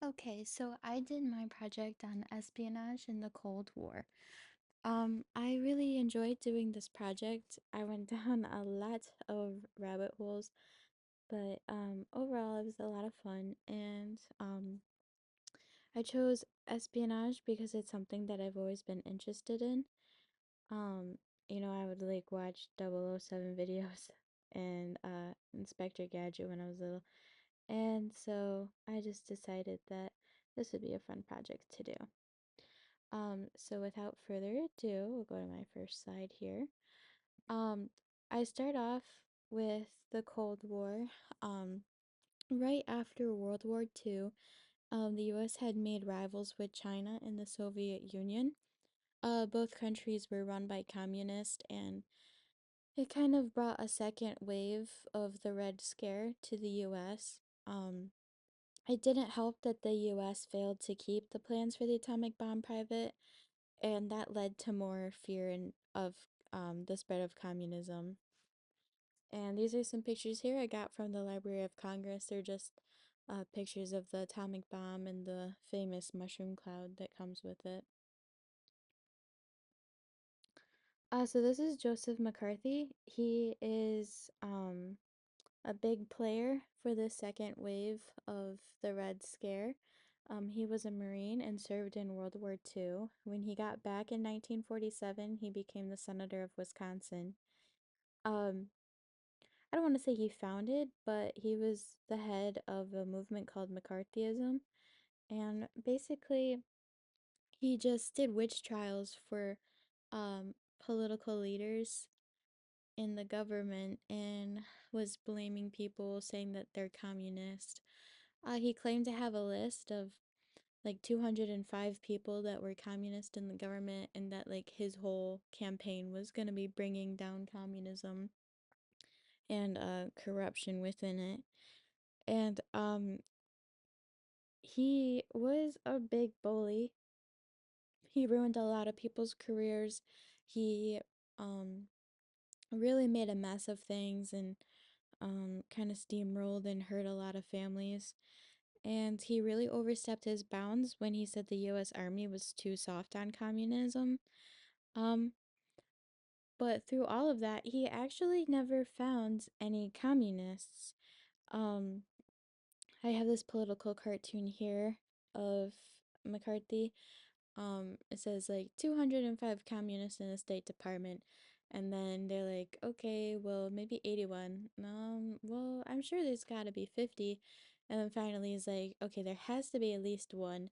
Okay, so I did my project on espionage in the Cold War. I really enjoyed doing this project. I went down a lot of rabbit holes, but overall it was a lot of fun. And I chose espionage because it's something that I've always been interested in. Um, I would like watch 007 videos and Inspector Gadget when I was little. And so I just decided that this would be a fun project to do. So without further ado, we'll go to my first slide here. Um, I start off with the Cold War. Um, right after World War II, the US had made rivals with China and the Soviet Union. Both countries were run by communists, and it kind of brought a second wave of the Red Scare to the US. Um, it didn't help that the US failed to keep the plans for the atomic bomb private, and that led to more fear of the spread of communism. And these are some pictures here I got from the Library of Congress. They're just pictures of the atomic bomb and the famous mushroom cloud that comes with it. So this is Joseph McCarthy. He is a big player for the second wave of the Red Scare. He was a Marine and served in World War II. When he got back in 1947, he became the senator of Wisconsin. Um, I don't want to say he founded, but he was the head of a movement called McCarthyism. And basically, he just did witch trials for um, political leaders in the government and was blaming people, saying that they're communist. He claimed to have a list of like 205 people that were communist in the government, and that like his whole campaign was going to be bringing down communism and corruption within it. And he was a big bully. He ruined a lot of people's careers. He um really made a mess of things, and kind of steamrolled and hurt a lot of families. And he really overstepped his bounds when he said the US Army was too soft on communism. Um, but through all of that, he actually never found any communists. Um, I have this political cartoon here of McCarthy. It says like 205 communists in the State Department. And then they're like, okay, well, maybe 81. Well, I'm sure there's gotta be 50. And then finally he's like, okay, there has to be at least one.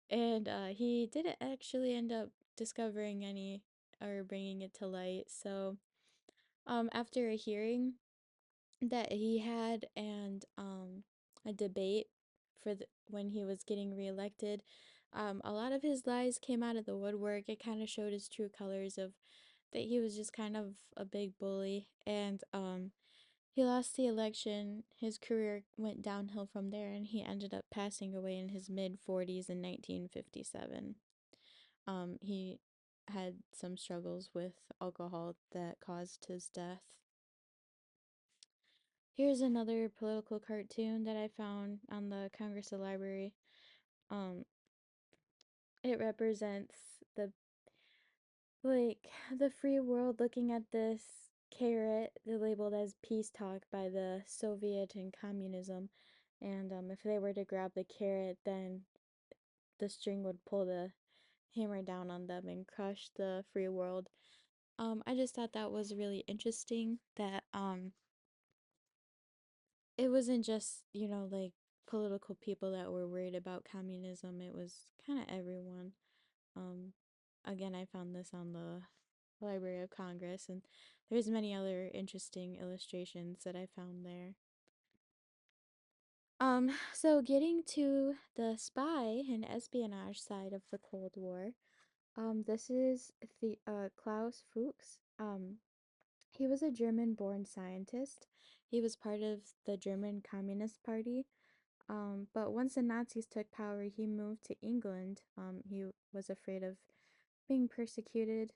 And he didn't actually end up discovering any or bringing it to light. So, after a hearing that he had and a debate when he was getting reelected, a lot of his lies came out of the woodwork. It kind of showed his true colors of that he was just kind of a big bully, and he lost the election. His career went downhill from there, and he ended up passing away in his mid 40s in 1957. He had some struggles with alcohol that caused his death. Here's another political cartoon that I found on the Congress Library. Um, it represents the like the free world looking at this carrot, they're labeled as peace talk by the Soviet and communism. And if they were to grab the carrot, then the string would pull the hammer down on them and crush the free world. I just thought that was really interesting that it wasn't just, like political people that were worried about communism. It was kind of everyone. Um, Again, I found this on the Library of Congress, and there's many other interesting illustrations that I found there. So getting to the spy and espionage side of the Cold War, this is the Klaus Fuchs. He was a German-born scientist. He was part of the German Communist Party. But once the Nazis took power, he moved to England. He was afraid of being persecuted.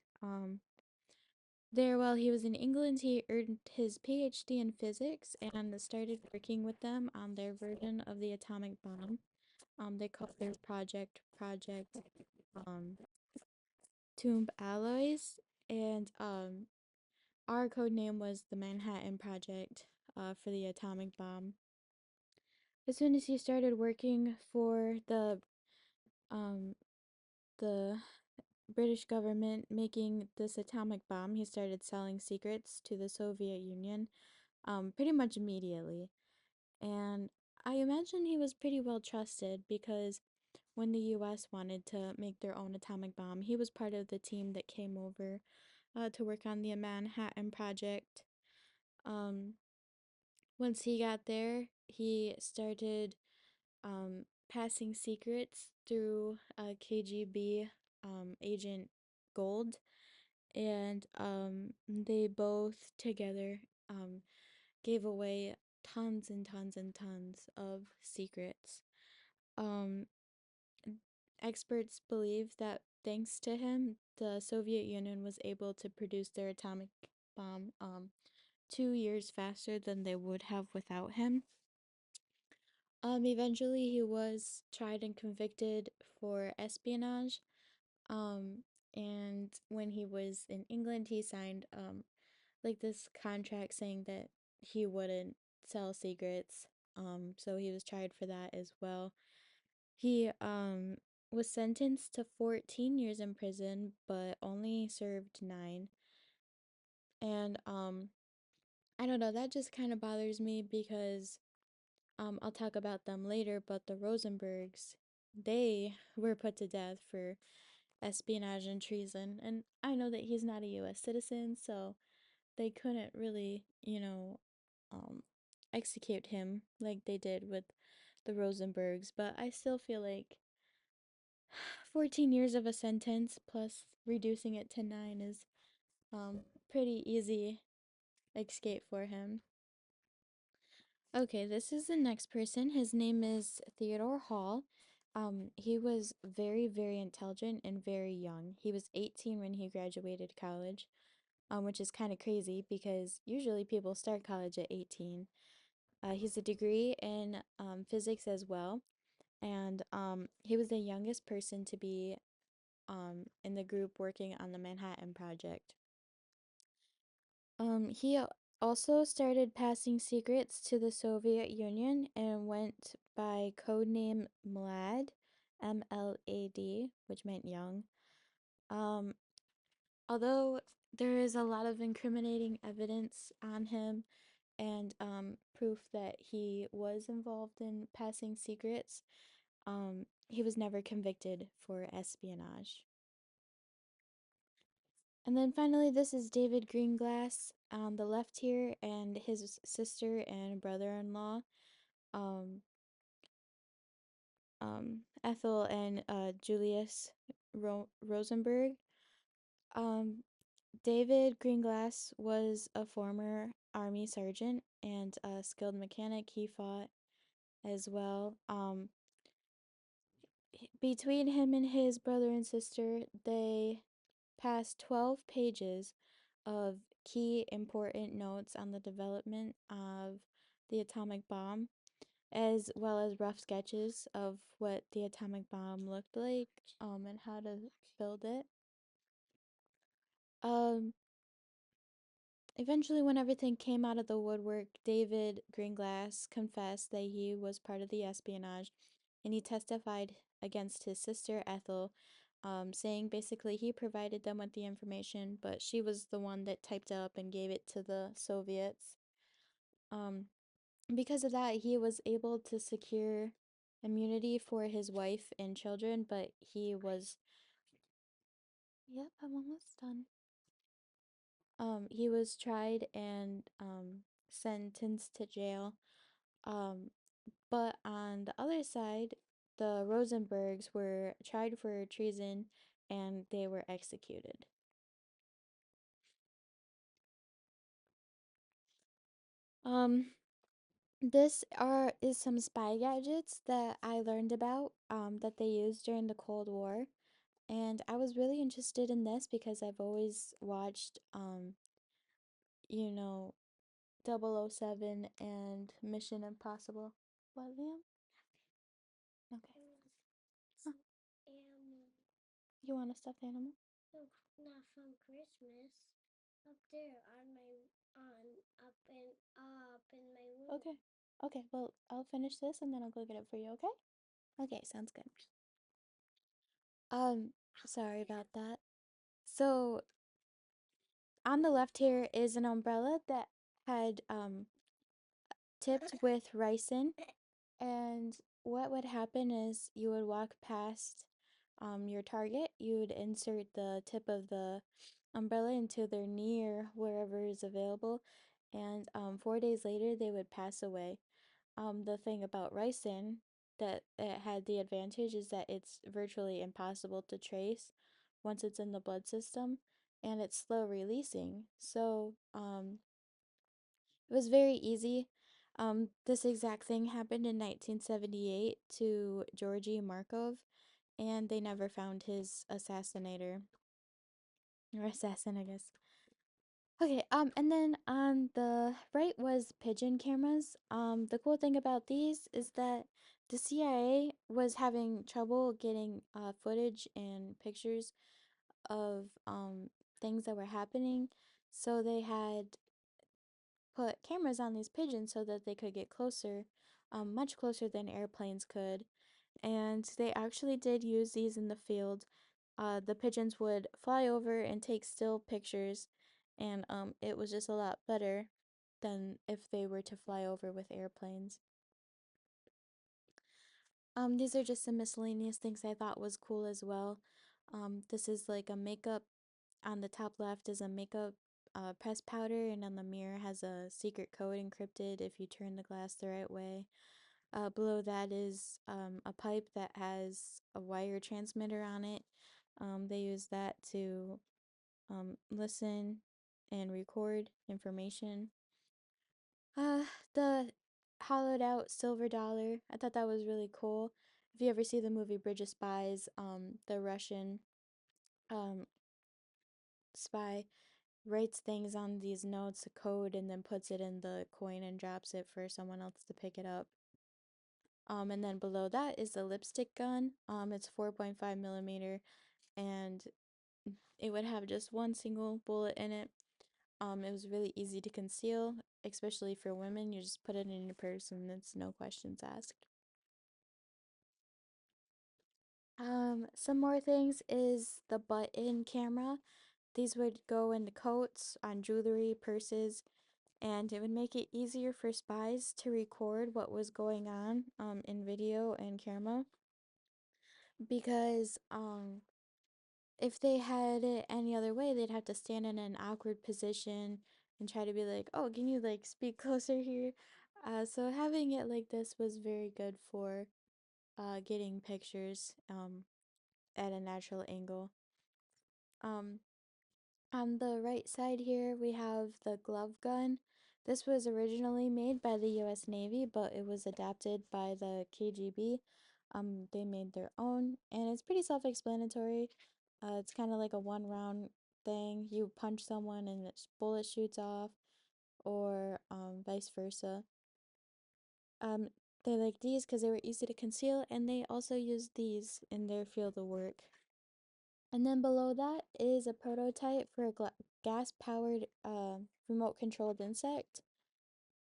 There, while he was in England, he earned his PhD in physics and started working with them on their version of the atomic bomb. They called their project um Tomb Alloys, and our code name was the Manhattan Project for the atomic bomb. As soon as he started working for um the British government making this atomic bomb, he started selling secrets to the Soviet Union pretty much immediately. And I imagine he was pretty well trusted because when the US wanted to make their own atomic bomb, he was part of the team that came over to work on the Manhattan Project. Um, Once he got there, he started passing secrets through KGB agent Gold, and they both together um, gave away tons and tons and tons of secrets. Um, Experts believe that thanks to him, the Soviet Union was able to produce their atomic bomb 2 years faster than they would have without him. Eventually, he was tried and convicted for espionage. Um, and when he was in England, he signed like this contract saying that he wouldn't sell secrets. So he was tried for that as well. He was sentenced to 14 years in prison, but only served 9. And I don't know, that just kind of bothers me because I'll talk about them later, but the Rosenbergs, they were put to death for espionage and treason. And I know that he's not a US citizen, so they couldn't really, um, execute him like they did with the Rosenbergs. But I still feel like 14 years of a sentence plus reducing it to 9 is pretty easy escape for him. Okay, this is the next person. His name is Theodore Hall. He was very, very intelligent and very young. He was 18 when he graduated college, which is kind of crazy because usually people start college at 18. He's a degree in physics as well, and he was the youngest person to be in the group working on the Manhattan Project. He also started passing secrets to the Soviet Union and went by codename Mlad, MLAD, which meant young. Um, Although there is a lot of incriminating evidence on him and proof that he was involved in passing secrets, he was never convicted for espionage. And then finally, this is David Greenglass on the left here, and his sister and brother-in-law, um, Ethel and Julius Rosenberg. Um, David Greenglass was a former Army sergeant and a skilled mechanic. He fought as well. Between him and his brother and sister, they passed 12 pages of key important notes on the development of the atomic bomb, as well as rough sketches of what the atomic bomb looked like, and how to build it. Um, Eventually, when everything came out of the woodwork, David Greenglass confessed that he was part of the espionage, and he testified against his sister Ethel, saying basically he provided them with the information, but she was the one that typed it up and gave it to the Soviets. Um, because of that, he was able to secure immunity for his wife and children, but yep, I'm almost done. He was tried and sentenced to jail. Um, but on the other side, the Rosenbergs were tried for treason and they were executed. Um, this are is some spy gadgets that I learned about that they used during the Cold War, and I was really interested in this because I've always watched you know 007 and Mission Impossible. What, Liam? Okay. You want a stuffed animal? No, not from Christmas. Up there on my on up in my room. Okay. Okay, well, I'll finish this and then I'll go get it for you, okay? Okay, sounds good. Um, sorry about that. So, on the left here is an umbrella that had tipped with ricin. And what would happen is you would walk past your target, you would insert the tip of the umbrella into their knee or wherever is available, and 4 days later they would pass away. The thing about ricin that it had the advantage is that it's virtually impossible to trace once it's in the blood system, and it's slow releasing. So, it was very easy. This exact thing happened in 1978 to Georgy Markov, and they never found his assassinator or assassin, I guess. Okay, and then on the right was pigeon cameras. The cool thing about these is that the CIA was having trouble getting footage and pictures of things that were happening, so they had put cameras on these pigeons so that they could get closer, much closer than airplanes could. And they actually did use these in the field. The pigeons would fly over and take still pictures, and it was just a lot better than if they were to fly over with airplanes. These are just some miscellaneous things I thought was cool as well. This is like a makeup. On the top left is a makeup press powder, and on the mirror has a secret code encrypted if you turn the glass the right way. Below that is a pipe that has a wire transmitter on it. They use that to listen and record information. Uh, the hollowed out silver dollar. I thought that was really cool. If you ever see the movie Bridge of Spies, the Russian um spy writes things on these notes, a code, and then puts it in the coin and drops it for someone else to pick it up. And then below that is the lipstick gun. It's 4.5 millimeter, and it would have just one single bullet in it. It was really easy to conceal, especially for women. You just put it in your purse and it's no questions asked. Some more things is the butt-in camera. These would go into coats, on jewelry, purses, and it would make it easier for spies to record what was going on in video and camera because if they had it any other way, they'd have to stand in an awkward position and try to be like, "Oh, can you like speak closer here?" So having it like this was very good for getting pictures at a natural angle. Um, On the right side here, we have the glove gun. This was originally made by the US Navy, but it was adapted by the KGB. They made their own, and it's pretty self-explanatory. It's kind of like a one round thing. You punch someone and the bullet shoots off, or vice versa. Um, they like these because they were easy to conceal, and they also used these in their field of work. And then below that is a prototype for a gas-powered remote-controlled insect.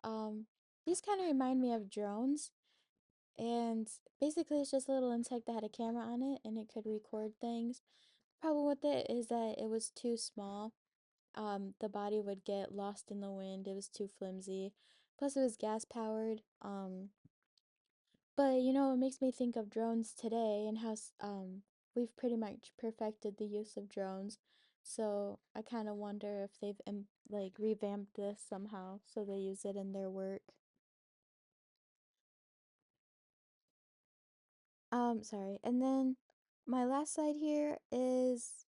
Um, these kind of remind me of drones, and basically it's just a little insect that had a camera on it and it could record things. Problem with it is that it was too small. The body would get lost in the wind. It was too flimsy. Plus, it was gas-powered. But it makes me think of drones today and how we've pretty much perfected the use of drones. So I kind of wonder if they've like revamped this somehow so they use it in their work. Sorry. And then my last slide here is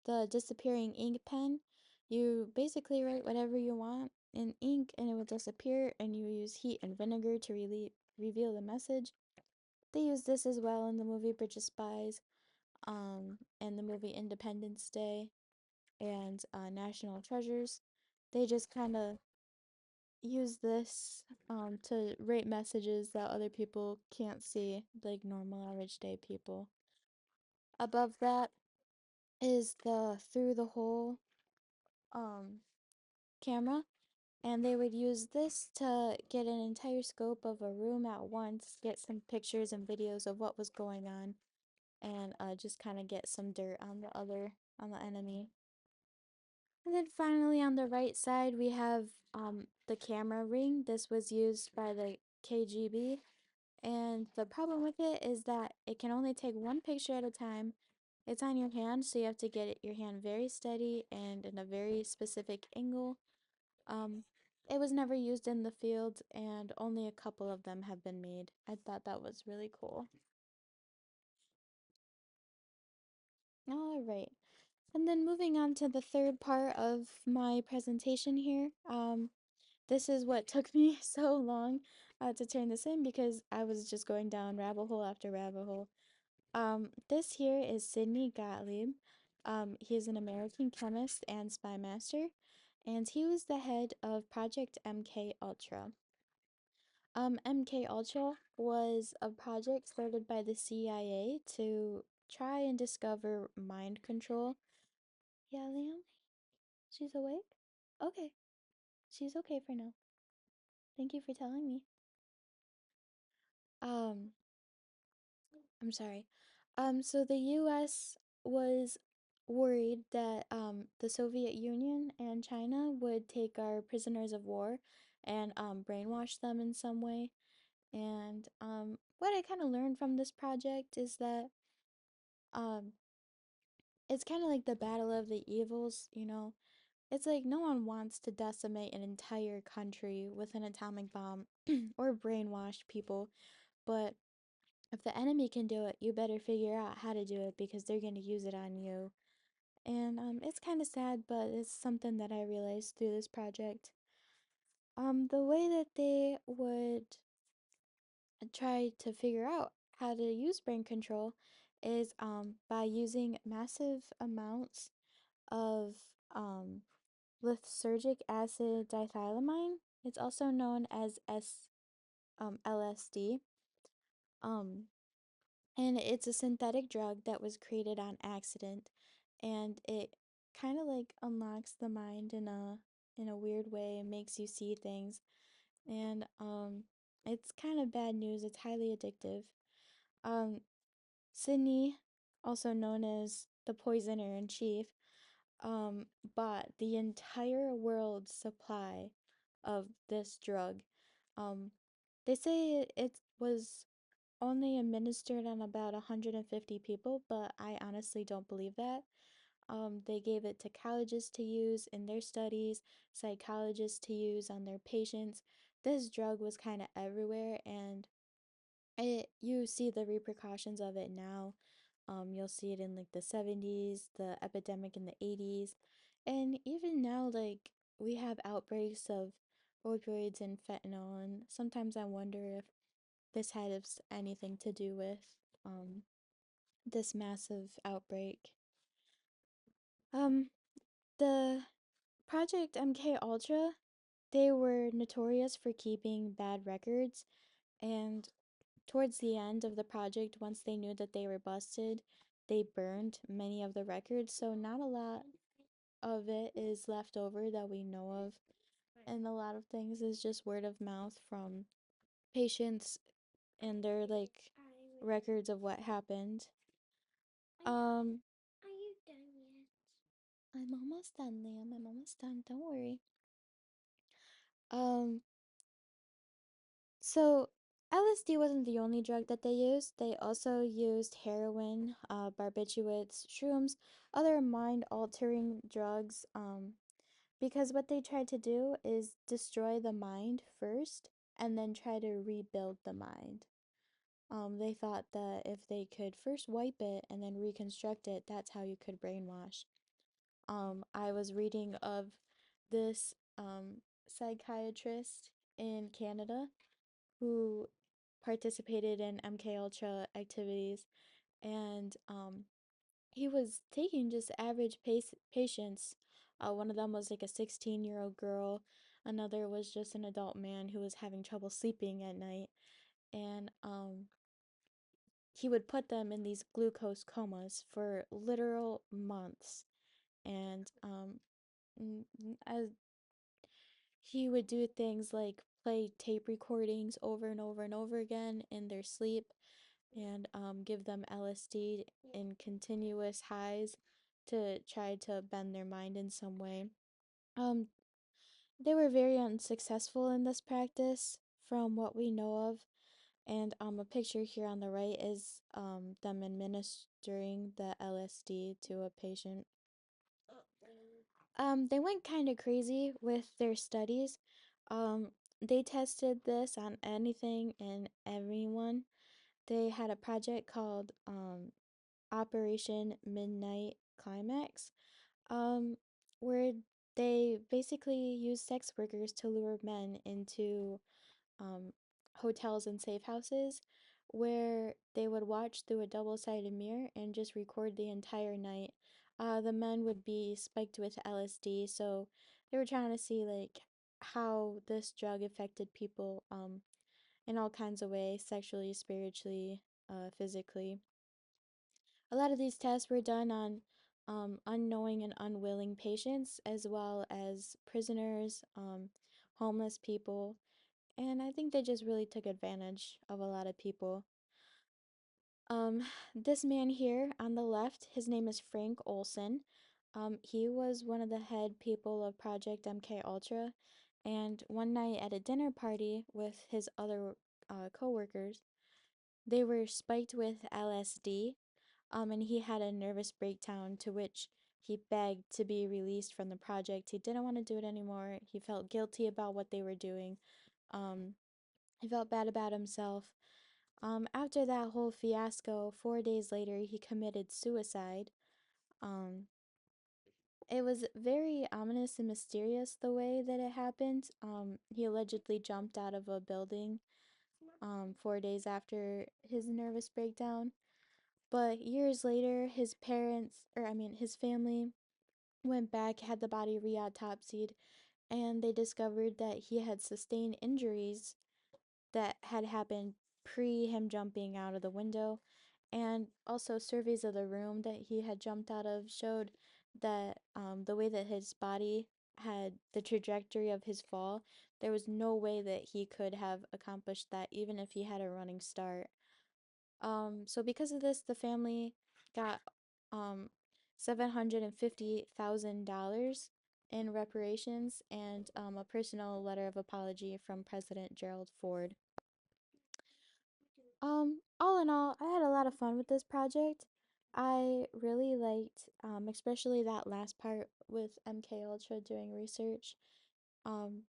the disappearing ink pen. You basically write whatever you want in ink and it will disappear, and you use heat and vinegar to reveal the message. They use this as well in the movie Bridge of Spies, and the movie Independence Day and National Treasures. They just kind of use this to rate messages that other people can't see, like normal average day people. Above that is the through the hole um camera, and they would use this to get an entire scope of a room at once, get some pictures and videos of what was going on, and just kind of get some dirt on the enemy. And then finally on the right side we have the camera ring. This was used by the KGB, and the problem with it is that it can only take one picture at a time. It's on your hand, so you have to get your hand very steady and in a very specific angle. Um, it was never used in the field, and only a couple of them have been made. I thought that was really cool. All right. And then moving on to the third part of my presentation here. This is what took me so long to turn this in because I was just going down rabbit hole after rabbit hole. This here is Sidney Gottlieb. He is an American chemist and spy master, and he was the head of Project MK Ultra. MK Ultra was a project started by the CIA to try and discover mind control. Yeah, Liam, she's awake? Okay, she's okay for now. Thank you for telling me. Um, I'm sorry. So the US was worried that the Soviet Union and China would take our prisoners of war and brainwash them in some way. And what I kind of learned from this project is that um it's kind of like the battle of the evils, you know. It's like no one wants to decimate an entire country with an atomic bomb or brainwash people, but if the enemy can do it, you better figure out how to do it because they're going to use it on you. And it's kind of sad, but it's something that I realized through this project. The way that they would try to figure out how to use brain control is by using massive amounts of um, lysergic acid dithylamine. It's also known as LSD. Um, and it's a synthetic drug that was created on accident, and it kind of like unlocks the mind in a weird way and makes you see things. And it's kind of bad news. It's highly addictive. Um, Sydney, also known as the poisoner in chief, um, bought the entire world's supply of this drug. Um, they say it was only administered on about 150 people, but I honestly don't believe that. They gave it to colleges to use in their studies, psychologists to use on their patients. This drug was kind of everywhere, and you see the repercussions of it now. You'll see it in like the 70s, the epidemic in the 80s, and even now, like we have outbreaks of opioids and fentanyl, and sometimes I wonder if this has anything to do with um this massive outbreak. Um, the Project MK Ultra, they were notorious for keeping bad records, and towards the end of the project, once they knew that they were busted, they burned many of the records, so not a lot of it is left over that we know of, and a lot of things is just word of mouth from patients and their like records of what happened. Um, Are you done yet? I'm almost done, Liam. I'm almost done. Don't worry. Um, so LSD wasn't the only drug that they used. They also used heroin, barbiturates, shrooms, other mind-altering drugs. Because what they tried to do is destroy the mind first and then try to rebuild the mind. They thought that if they could first wipe it and then reconstruct it, that's how you could brainwash. I was reading of this psychiatrist in Canada who participated in MK Ultra activities, and he was taking just average patients. One of them was like a 16-year-old girl. Another was just an adult man who was having trouble sleeping at night, and he would put them in these glucose comas for literal months. And as he would do things like play tape recordings over and over and over again in their sleep and give them LSD in continuous highs to try to bend their mind in some way. Um, they were very unsuccessful in this practice from what we know of. And a picture here on the right is them administering the LSD to a patient. They went kind of crazy with their studies. Um, they tested this on anything and everyone. They had a project called Operation Midnight Climax, um, where they basically used sex workers to lure men into um, hotels and safe houses where they would watch through a double-sided mirror and just record the entire night. The men would be spiked with LSD, so they were trying to see like how this drug affected people in all kinds of ways, sexually, spiritually, physically. A lot of these tests were done on unknowing and unwilling patients, as well as prisoners, homeless people, and I think they just really took advantage of a lot of people. Um, this man here on the left, his name is Frank Olson. He was one of the head people of Project MK Ultra, and one night at a dinner party with his other coworkers, they were spiked with LSD, and he had a nervous breakdown to which he begged to be released from the project. He didn't want to do it anymore. He felt guilty about what they were doing. Um, he felt bad about himself. After that whole fiasco, 4 days later, he committed suicide. Um, it was very ominous and mysterious the way that it happened. He allegedly jumped out of a building 4 days after his nervous breakdown. But years later, his parents, or I mean, his family went back, had the body re-autopsied, and they discovered that he had sustained injuries that had happened pre him jumping out of the window. And also, surveys of the room that he had jumped out of showed that the way that his body had the trajectory of his fall, there was no way that he could have accomplished that even if he had a running start. So because of this, the family got $750,000 in reparations and a personal letter of apology from President Gerald Ford. All in all, I had a lot of fun with this project. I really liked, especially that last part with MK Ultra doing research. Um,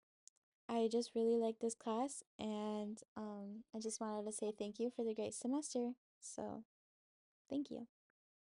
I just really liked this class, and I just wanted to say thank you for the great semester. So, thank you.